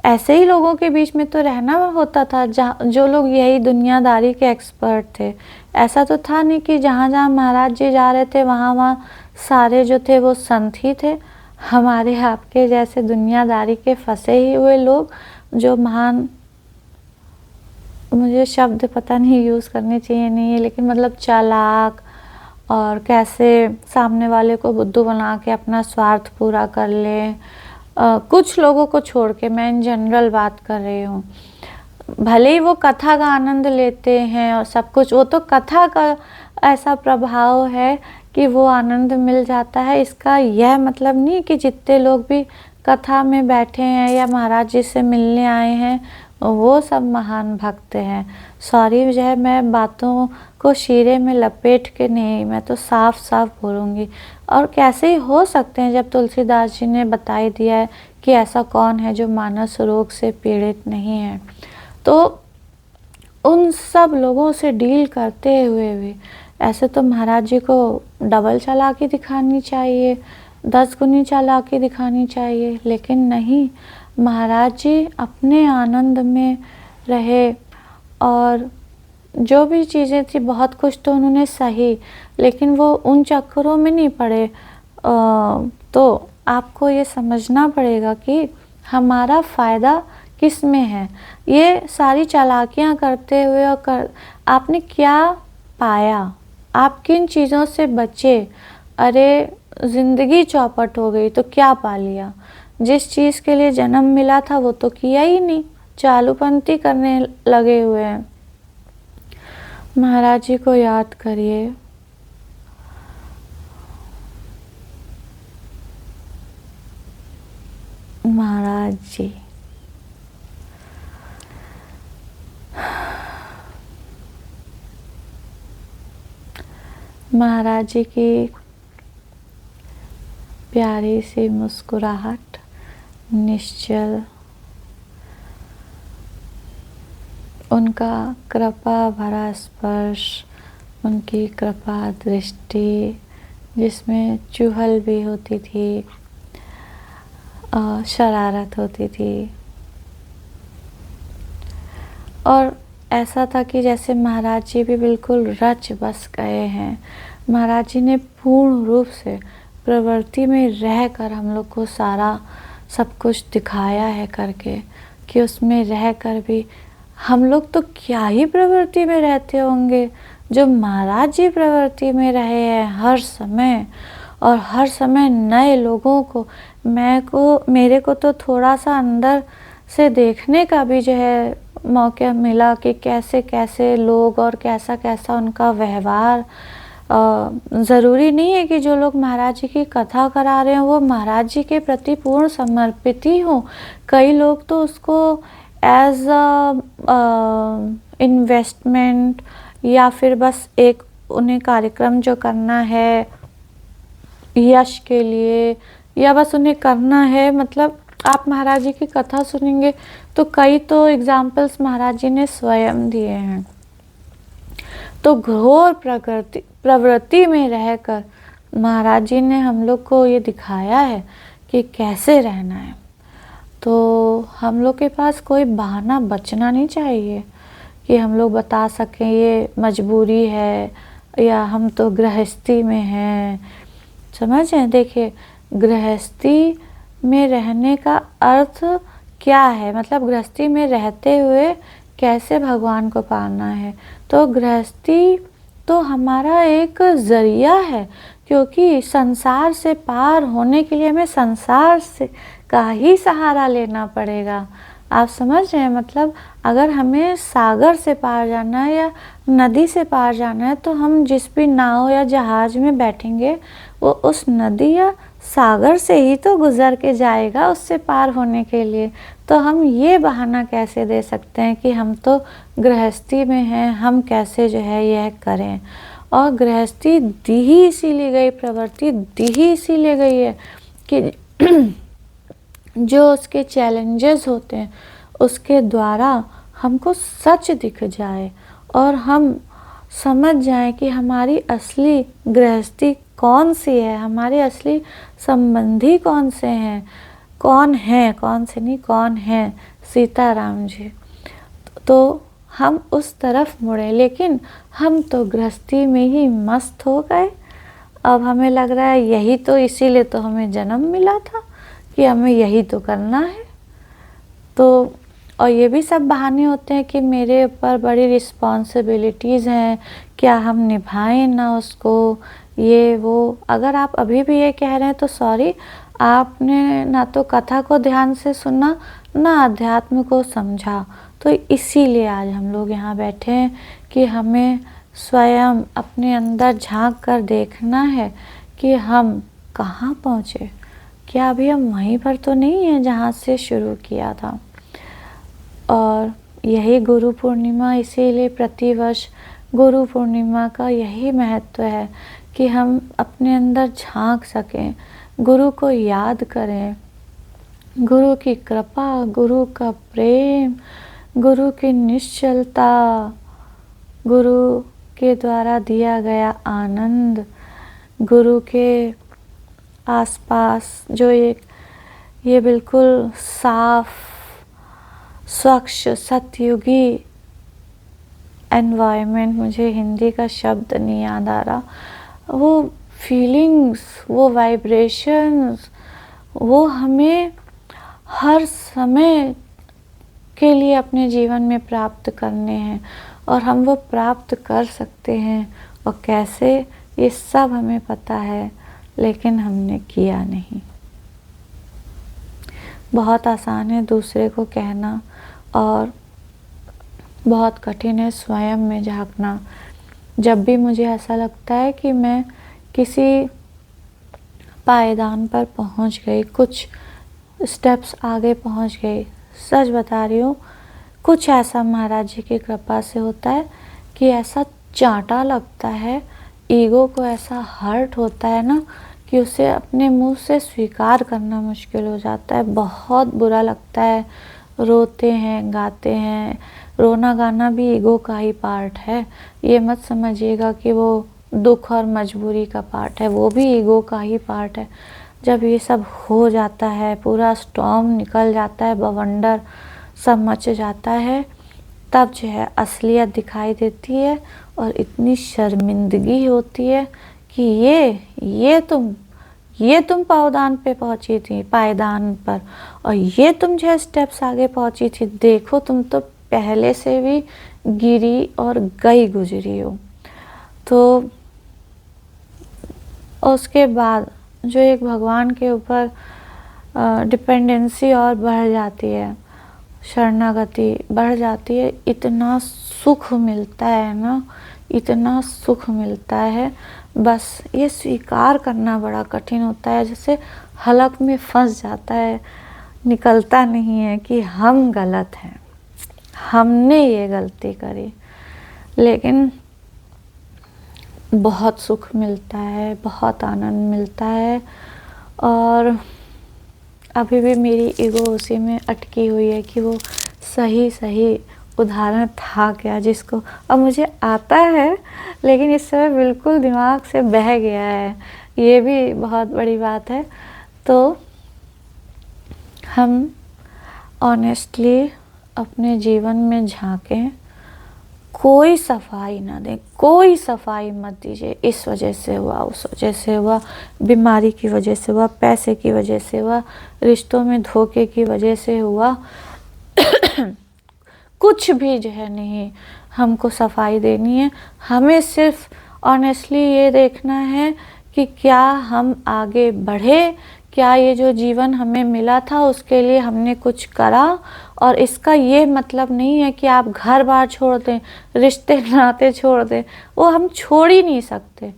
ऐसे ही लोगों के बीच में तो रहना होता था जो लोग यही दुनियादारी के एक्सपर्ट थे। ऐसा तो था नहीं कि जहाँ जहाँ महाराज जी जा रहे थे वहाँ वहाँ सारे जो थे वो संत ही थे। हमारे आपके जैसे दुनियादारी के फंसे ही हुए लोग, जो महान, मुझे शब्द पता नहीं यूज़ करने चाहिए नहीं है, लेकिन मतलब चालाक, और कैसे सामने वाले को बुद्धू बना के अपना स्वार्थ पूरा कर ले। कुछ लोगों को छोड़ के, मैं इन जनरल बात कर रही हूँ, भले ही वो कथा का आनंद लेते हैं और सब कुछ, वो तो कथा का ऐसा प्रभाव है कि वो आनंद मिल जाता है। इसका यह मतलब नहीं कि जितने लोग भी कथा में बैठे हैं या महाराज जी से मिलने आए हैं वो सब महान भक्त हैं। सॉरी, जो है मैं बातों को शीरे में लपेट के नहीं, मैं तो साफ साफ बोलूँगी। और कैसे ही हो सकते हैं जब तुलसीदास जी ने बता ही दिया है कि ऐसा कौन है जो मानस रोग से पीड़ित नहीं है। तो उन सब लोगों से डील करते हुए भी ऐसे तो महाराज जी को डबल चालाकी दिखानी चाहिए, 10 गुनी चालाकी दिखानी चाहिए, लेकिन नहीं, महाराज जी अपने आनंद में रहे। और जो भी चीज़ें थी, बहुत कुछ तो उन्होंने सही, लेकिन वो उन चक्करों में नहीं पड़े। तो आपको ये समझना पड़ेगा कि हमारा फ़ायदा किस में है। ये सारी चालाकियाँ करते हुए आपने क्या पाया, आप किन चीज़ों से बचे। अरे ज़िंदगी चौपट हो गई तो क्या पा लिया, जिस चीज़ के लिए जन्म मिला था वो तो किया ही नहीं, चालूपंथी करने लगे हुए हैं। महाराज जी को याद करिए। महाराज जी, महाराज जी की प्यारी सी मुस्कुराहट, निश्चल, उनका कृपा भरा स्पर्श, उनकी कृपा दृष्टि जिसमें चुहल भी होती थी, शरारत होती थी, और ऐसा था कि जैसे महाराज जी भी बिल्कुल रच बस गए हैं। महाराज जी ने पूर्ण रूप से प्रवृत्ति में रहकर हम लोग को सारा सब कुछ दिखाया है करके, कि उसमें रहकर भी हम लोग तो क्या ही प्रवृत्ति में रहते होंगे, जो महाराज जी प्रवृत्ति में रहे हैं हर समय, और हर समय नए लोगों को, मेरे को तो थोड़ा सा अंदर से देखने का भी जो है मौका मिला कि कैसे कैसे लोग और कैसा कैसा उनका व्यवहार। ज़रूरी नहीं है कि जो लोग महाराज जी की कथा करा रहे हैं वो महाराज जी के प्रति पूर्ण समर्पित ही हों। कई लोग तो उसको एज इन्वेस्टमेंट या फिर बस एक उन्हें कार्यक्रम जो करना है यश के लिए, या बस उन्हें करना है, मतलब आप महाराज जी की कथा सुनेंगे तो कई तो एग्जाम्पल्स महाराज जी ने स्वयं दिए हैं। तो घोर प्रवृत्ति में रहकर महाराज जी ने हम लोग को ये दिखाया है कि कैसे रहना है। तो हम लोग के पास कोई बहाना बचना नहीं चाहिए कि हम लोग बता सकें ये मजबूरी है या हम तो गृहस्थी में हैं। समझें, देखिए गृहस्थी में रहने का अर्थ क्या है, मतलब गृहस्थी में रहते हुए कैसे भगवान को पाना है। तो गृहस्थी तो हमारा एक ज़रिया है, क्योंकि संसार से पार होने के लिए हमें संसार से का ही सहारा लेना पड़ेगा। आप समझ रहे हैं, मतलब अगर हमें सागर से पार जाना है या नदी से पार जाना है तो हम जिस भी नाव या जहाज में बैठेंगे वो उस नदी या सागर से ही तो गुजर के जाएगा उससे पार होने के लिए। तो हम ये बहाना कैसे दे सकते हैं कि हम तो गृहस्थी में हैं, हम कैसे जो है यह करें। और गृहस्थी दी ही इसीलिए गई, प्रवृत्ति दी ही इसीलिए गई है कि जो उसके चैलेंजेस होते हैं उसके द्वारा हमको सच दिख जाए और हम समझ जाएं कि हमारी असली गृहस्थी कौन सी है, हमारे असली संबंधी कौन से हैं, कौन है, कौन से नहीं, कौन है, सीताराम जी। तो हम उस तरफ मुड़े, लेकिन हम तो गृहस्थी में ही मस्त हो गए। अब हमें लग रहा है यही तो, इसीलिए तो हमें जन्म मिला था कि हमें यही तो करना है। तो और ये भी सब बहाने होते हैं कि मेरे ऊपर बड़ी रिस्पॉन्सिबिलिटीज़ हैं, क्या हम निभाएं ना उसको, ये वो। अगर आप अभी भी ये कह रहे हैं तो सॉरी, आपने ना तो कथा को ध्यान से सुना ना अध्यात्म को समझा। तो इसीलिए आज हम लोग यहाँ बैठे हैं कि हमें स्वयं अपने अंदर झांक कर देखना है कि हम कहाँ पहुँचे, क्या अभी हम वहीं पर तो नहीं हैं जहाँ से शुरू किया था। और यही गुरु पूर्णिमा, इसीलिए प्रतिवर्ष गुरु पूर्णिमा का यही महत्व है कि हम अपने अंदर झांक सकें, गुरु को याद करें, गुरु की कृपा, गुरु का प्रेम, गुरु की निश्चलता, गुरु के द्वारा दिया गया आनंद, गुरु के आसपास जो ये बिल्कुल साफ स्वच्छ सतयुगी एनवायरनमेंट, मुझे हिंदी का शब्द नहीं याद आ रहा, वो फीलिंग्स, वो वाइब्रेशंस, वो हमें हर समय के लिए अपने जीवन में प्राप्त करने हैं और हम वो प्राप्त कर सकते हैं। और कैसे, ये सब हमें पता है, लेकिन हमने किया नहीं। बहुत आसान है दूसरे को कहना और बहुत कठिन है स्वयं में झांकना। जब भी मुझे ऐसा लगता है कि मैं किसी पायदान पर पहुंच गई, कुछ स्टेप्स आगे पहुंच गई, सच बता रही हूँ, कुछ ऐसा महाराज जी की कृपा से होता है कि ऐसा चांटा लगता है, ईगो को ऐसा हर्ट होता है ना कि उसे अपने मुंह से स्वीकार करना मुश्किल हो जाता है। बहुत बुरा लगता है, रोते हैं, गाते हैं। रोना गाना भी ईगो का ही पार्ट है, ये मत समझिएगा कि वो दुख और मजबूरी का पार्ट है, वो भी ईगो का ही पार्ट है। जब ये सब हो जाता है, पूरा स्टॉर्म निकल जाता है, बवंडर सब मच जाता है, तब जो है असलियत दिखाई देती है और इतनी शर्मिंदगी होती है कि ये तुम पावदान पे पहुंची थी, पायदान पर, और ये तुम जो है स्टेप्स आगे पहुंची थी, देखो तुम तो पहले से भी गिरी और गई गुजरी हो। तो उसके बाद जो एक भगवान के ऊपर डिपेंडेंसी और बढ़ जाती है, शरणागति बढ़ जाती है, इतना सुख मिलता है ना, इतना सुख मिलता है। बस ये स्वीकार करना बड़ा कठिन होता है, जैसे हलक में फंस जाता है, निकलता नहीं है कि हम गलत हैं, हमने ये गलती करी। लेकिन बहुत सुख मिलता है, बहुत आनंद मिलता है। और अभी भी मेरी ईगो उसी में अटकी हुई है कि वो सही उदाहरण था क्या जिसको अब मुझे आता है, लेकिन इस समय बिल्कुल दिमाग से बह गया है। ये भी बहुत बड़ी बात है। तो हम ऑनेस्टली अपने जीवन में झांकें, कोई सफाई ना दें, कोई सफाई मत दीजिए, इस वजह से हुआ, उस वजह से हुआ, बीमारी की वजह से हुआ, पैसे की वजह से हुआ, रिश्तों में धोखे की वजह से हुआ। कुछ भी जो है नहीं हमको सफाई देनी है। हमें सिर्फ ऑनेस्टली ये देखना है कि क्या हम आगे बढ़े, क्या ये जो जीवन हमें मिला था उसके लिए हमने कुछ करा। और इसका ये मतलब नहीं है कि आप घर बार छोड़ दें, रिश्ते नाते छोड़ दें, वो हम छोड़ ही नहीं सकते।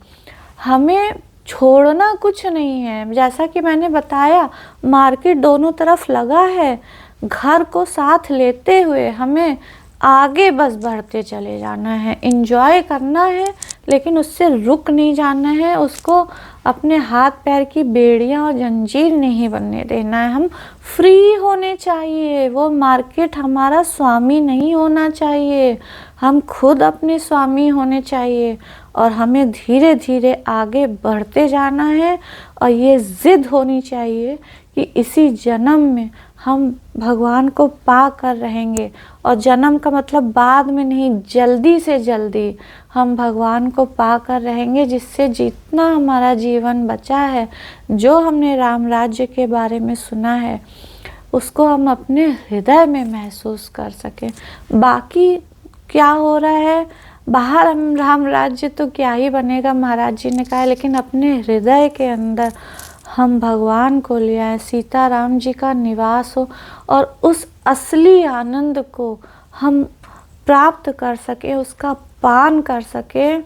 हमें छोड़ना कुछ नहीं है, जैसा कि मैंने बताया, मार्केट दोनों तरफ लगा है, घर को साथ लेते हुए हमें आगे बस बढ़ते चले जाना है, एंजॉय करना है, लेकिन उससे रुक नहीं जाना है, उसको अपने हाथ पैर की बेड़ियां और जंजीर नहीं बनने देना है। हम फ्री होने चाहिए, वो मार्केट हमारा स्वामी नहीं होना चाहिए, हम खुद अपने स्वामी होने चाहिए। और हमें धीरे धीरे आगे बढ़ते जाना है और ये जिद होनी चाहिए कि इसी जन्म में हम भगवान को पा कर रहेंगे। और जन्म का मतलब बाद में नहीं, जल्दी से जल्दी हम भगवान को पा कर रहेंगे, जिससे जितना हमारा जीवन बचा है, जो हमने राम राज्य के बारे में सुना है, उसको हम अपने हृदय में महसूस कर सकें। बाकी क्या हो रहा है बाहर, हम राम राज्य तो क्या ही बनेगा, महाराज जी ने कहा है, लेकिन अपने हृदय के अंदर हम भगवान को ले आए, सीताराम जी का निवास हो और उस असली आनंद को हम प्राप्त कर सके, उसका पान कर सके,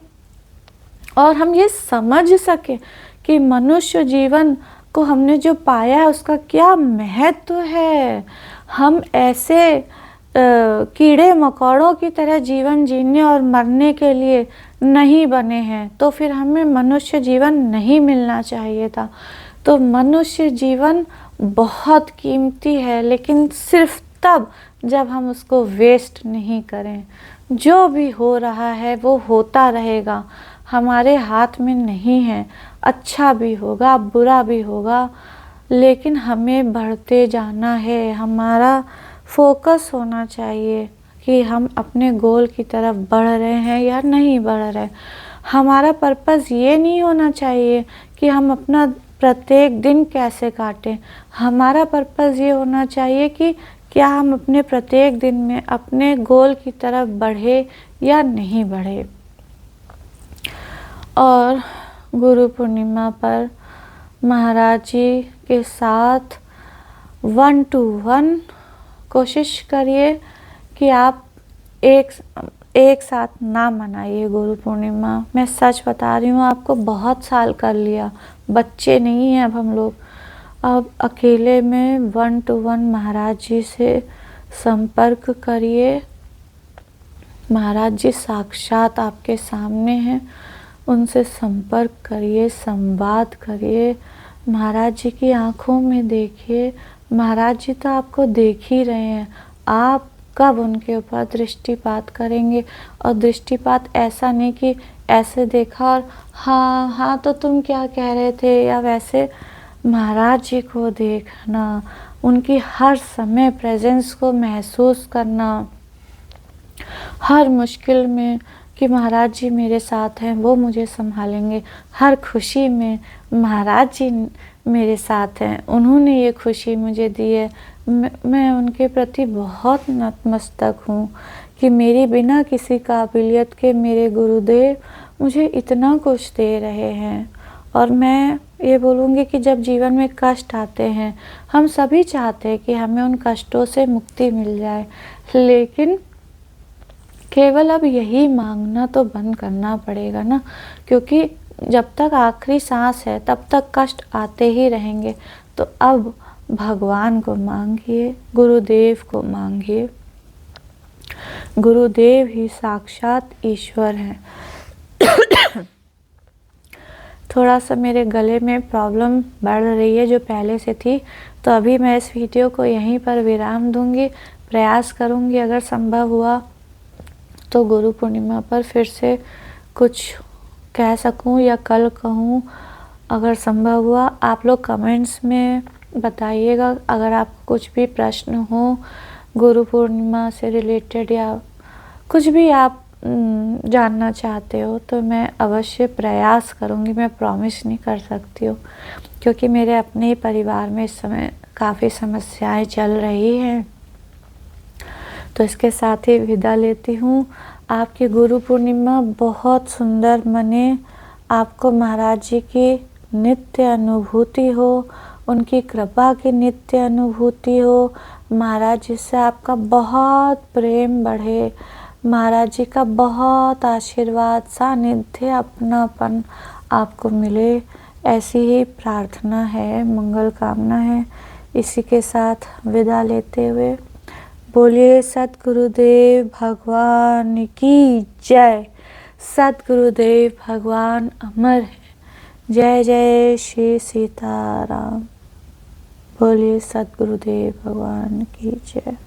और हम ये समझ सके कि मनुष्य जीवन को हमने जो पाया है उसका क्या महत्व है। हम ऐसे कीड़े मकोड़ों की तरह जीवन जीने और मरने के लिए नहीं बने हैं, तो फिर हमें मनुष्य जीवन नहीं मिलना चाहिए था। तो मनुष्य जीवन बहुत कीमती है, लेकिन सिर्फ तब जब हम उसको वेस्ट नहीं करें। जो भी हो रहा है वो होता रहेगा, हमारे हाथ में नहीं है, अच्छा भी होगा बुरा भी होगा, लेकिन हमें बढ़ते जाना है। हमारा फोकस होना चाहिए कि हम अपने गोल की तरफ बढ़ रहे हैं या नहीं बढ़ रहे। हमारा पर्पस ये नहीं होना चाहिए कि हम अपना प्रत्येक दिन कैसे काटें। हमारा पर्पस ये होना चाहिए कि क्या हम अपने प्रत्येक दिन में अपने गोल की तरफ बढ़े या नहीं बढ़े। और गुरु पूर्णिमा पर महाराज जी के साथ 1 to 1 कोशिश करिए कि आप एक साथ ना मनाइए गुरु पूर्णिमा। मैं सच बता रही हूँ, आपको बहुत साल कर लिया, बच्चे नहीं हैं अब हम लोग। अब अकेले में 1 to 1 महाराज जी से संपर्क करिए। महाराज जी साक्षात आपके सामने हैं, उनसे संपर्क करिए, संवाद करिए। महाराज जी की आंखों में देखिए। महाराज जी तो आपको देख ही रहे हैं, आप कब उनके ऊपर दृष्टिपात करेंगे। और दृष्टिपात ऐसा नहीं कि ऐसे देखा और हाँ हाँ तो तुम क्या कह रहे थे, या वैसे। महाराज जी को देखना, उनकी हर समय प्रेजेंस को महसूस करना, हर मुश्किल में कि महाराज जी मेरे साथ हैं, वो मुझे संभालेंगे। हर खुशी में महाराज जी मेरे साथ हैं, उन्होंने ये खुशी मुझे दी है। मैं उनके प्रति बहुत नतमस्तक हूँ कि मेरी बिना किसी काबिलियत के मेरे गुरुदेव मुझे इतना कुछ दे रहे हैं। और मैं ये बोलूँगी कि जब जीवन में कष्ट आते हैं, हम सभी चाहते हैं कि हमें उन कष्टों से मुक्ति मिल जाए, लेकिन केवल अब यही मांगना तो बंद करना पड़ेगा ना, क्योंकि जब तक आखिरी सांस है तब तक कष्ट आते ही रहेंगे। तो अब भगवान को मांगिए, गुरुदेव को मांगिए। गुरुदेव ही साक्षात ईश्वर हैं। थोड़ा सा मेरे गले में प्रॉब्लम बढ़ रही है जो पहले से थी, तो अभी मैं इस वीडियो को यहीं पर विराम दूंगी। प्रयास करूंगी अगर संभव हुआ तो गुरु पूर्णिमा पर फिर से कुछ कह सकूं, या कल कहूं अगर संभव हुआ। आप लोग कमेंट्स में बताइएगा अगर आपको कुछ भी प्रश्न हो गुरु पूर्णिमा से रिलेटेड, या कुछ भी आप जानना चाहते हो, तो मैं अवश्य प्रयास करूंगी। मैं प्रॉमिस नहीं कर सकती हूँ, क्योंकि मेरे अपने ही परिवार में इस समय काफ़ी समस्याएं चल रही हैं। तो इसके साथ ही विदा लेती हूँ। आपकी गुरु पूर्णिमा बहुत सुंदर मने, आपको महाराज जी की नित्य अनुभूति हो, उनकी कृपा की नित्य अनुभूति हो। महाराज जी से आपका बहुत प्रेम बढ़े, महाराज जी का बहुत आशीर्वाद, सानिध्य, अपनापन आपको मिले, ऐसी ही प्रार्थना है, मंगल कामना है। इसी के साथ विदा लेते हुए बोलिए सद्गुरुदेव भगवान की जय। सद्गुरुदेव भगवान अमर है। जय जय श्री सीताराम। बोलिए सद्गुरुदेव भगवान की जय।